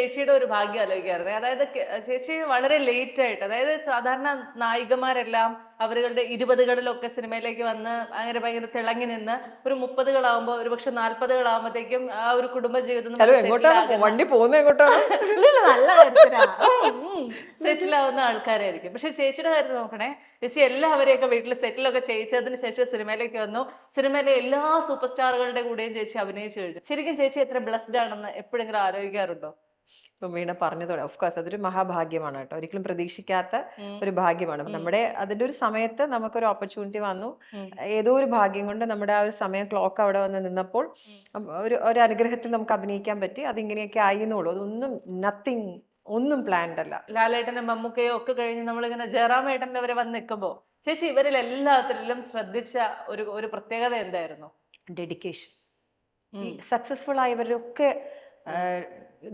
ചേച്ചിയുടെ ഒരു ഭാഗ്യം ആലോചിക്കാറുണ്ട്. അതായത് ചേച്ചി വളരെ ലേറ്റ് ആയിട്ട്, അതായത് സാധാരണ നായികമാരെല്ലാം അവരുടെ 20കളിലൊക്കെ സിനിമയിലേക്ക് വന്ന് അങ്ങനെ ഭയങ്കര തിളങ്ങി നിന്ന് ഒരു 30കളാവുമ്പോൾ ഒരുപക്ഷെ 40കളാവുമ്പോഴത്തേക്കും ആ ഒരു കുടുംബജീവിതം ഹലോ, നമുക്ക് സെറ്റിൽ എങ്ങോട്ടാണ് ആകുന്ന വണ്ടി പോകുന്നത്? എങ്ങോട്ടാണ്? ഇല്ലില്ല, നല്ല കാര്യത്തിനാ സെറ്റിൽ ആവുന്ന ആൾക്കാരായിരിക്കും. പക്ഷെ ചേച്ചിയുടെ കാര്യം നോക്കണേ, ചേച്ചി എല്ലാവരെയൊക്കെ വീട്ടിൽ സെറ്റിലൊക്കെ ചെയ്യിച്ചതിന് ശേഷം സിനിമയിലേക്ക് വന്നു. സിനിമയിലെ എല്ലാ സൂപ്പർ സ്റ്റാറുകളുടെ കൂടെയും ചേച്ചി അഭിനയിച്ചു കഴിഞ്ഞു. ശരിക്കും ചേച്ചി എത്ര ബ്ലെസ്ഡ് ആണെന്ന് എപ്പോഴെങ്കിലും ആലോചിക്കാറുണ്ടോ? ഇപ്പം വീണ പറഞ്ഞതോടെ ഓഫ് കോഴ്സ് അതൊരു മഹാഭാഗ്യമാണ് കേട്ടോ. ഒരിക്കലും പ്രതീക്ഷിക്കാത്ത ഒരു ഭാഗ്യമാണ്. നമ്മുടെ അതിൻ്റെ ഒരു സമയത്ത് നമുക്കൊരു ഓപ്പർച്യൂണിറ്റി വന്നു. ഏതോ ഒരു ഭാഗ്യം കൊണ്ട് നമ്മുടെ ആ ഒരു സമയം ക്ലോക്ക് അവിടെ വന്ന് നിന്നപ്പോൾ ഒരു അനുഗ്രഹത്തിൽ നമുക്ക് അഭിനയിക്കാൻ പറ്റി. അതിങ്ങനെയൊക്കെ ആയിരുന്നുള്ളൂ. അതൊന്നും നത്തിങ്, ഒന്നും പ്ലാൻഡ് അല്ല. ലാലേട്ടനും മമ്മൂക്കയോ ഒക്കെ കഴിഞ്ഞ് നമ്മളിങ്ങനെ ജയറാമേട്ടൻ്റെ വരെ വന്ന് നിൽക്കുമ്പോൾ ചേച്ചി ഇവരിൽ എല്ലാത്തിലും ശ്രദ്ധിച്ച ഒരു ഒരു പ്രത്യേകത എന്തായിരുന്നു? ഡെഡിക്കേഷൻ. ഈ സക്സസ്ഫുൾ ആയവരൊക്കെ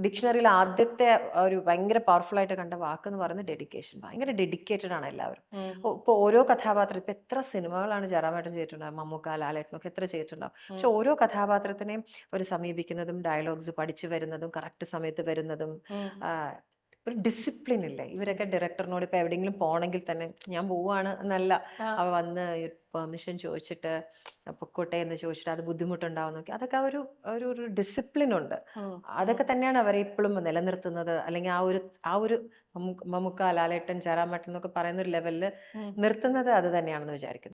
ഡിക്ഷണറിയിൽ ആദ്യത്തെ ഒരു ഭയങ്കര പവർഫുൾ ആയിട്ട് കണ്ട വാക്കെന്ന് പറയുന്നത് ഡെഡിക്കേഷൻ. ഭയങ്കര ഡെഡിക്കേറ്റഡ് ആണ് എല്ലാവരും. ഇപ്പോൾ ഓരോ കഥാപാത്രം, ഇപ്പം എത്ര സിനിമകളാണ് ജയറാമേട്ടൻ ചെയ്തിട്ടുണ്ടാകും, മമ്മൂക്ക ലാലേട്ടനൊക്കെ എത്ര ചെയ്തിട്ടുണ്ടാകും. പക്ഷെ ഓരോ കഥാപാത്രത്തിനെയും അവർ സമീപിക്കുന്നതും ഡയലോഗ്സ് പഠിച്ചു വരുന്നതും കറക്റ്റ് സമയത്ത് വരുന്നതും ഒരു ഡിസിപ്ലിൻ ഇല്ലേ ഇവരൊക്കെ. ഡയറക്ടറിനോട് ഇപ്പം എവിടെയെങ്കിലും പോകണമെങ്കിൽ തന്നെ ഞാൻ പോവാണ് എന്നല്ല, അവ വന്ന് പെർമിഷൻ ചോദിച്ചിട്ട് പൊക്കോട്ടെ എന്ന് ചോദിച്ചിട്ട് അത് ബുദ്ധിമുട്ടുണ്ടാവും നോക്കി. അതൊക്കെ ഒരു ഒരു ഡിസിപ്ലിൻ ഉണ്ട്. അതൊക്കെ തന്നെയാണ് അവരെ ഇപ്പോഴും നിലനിർത്തുന്നത്. അല്ലെങ്കിൽ ആ ഒരു മമ്മൂക്ക ലാലേട്ടൻ ജയറാമേട്ടൻ എന്നൊക്കെ പറയുന്ന ഒരു ലെവലിൽ നിർത്തുന്നത് അത് തന്നെയാണെന്ന് വിചാരിക്കുന്നു.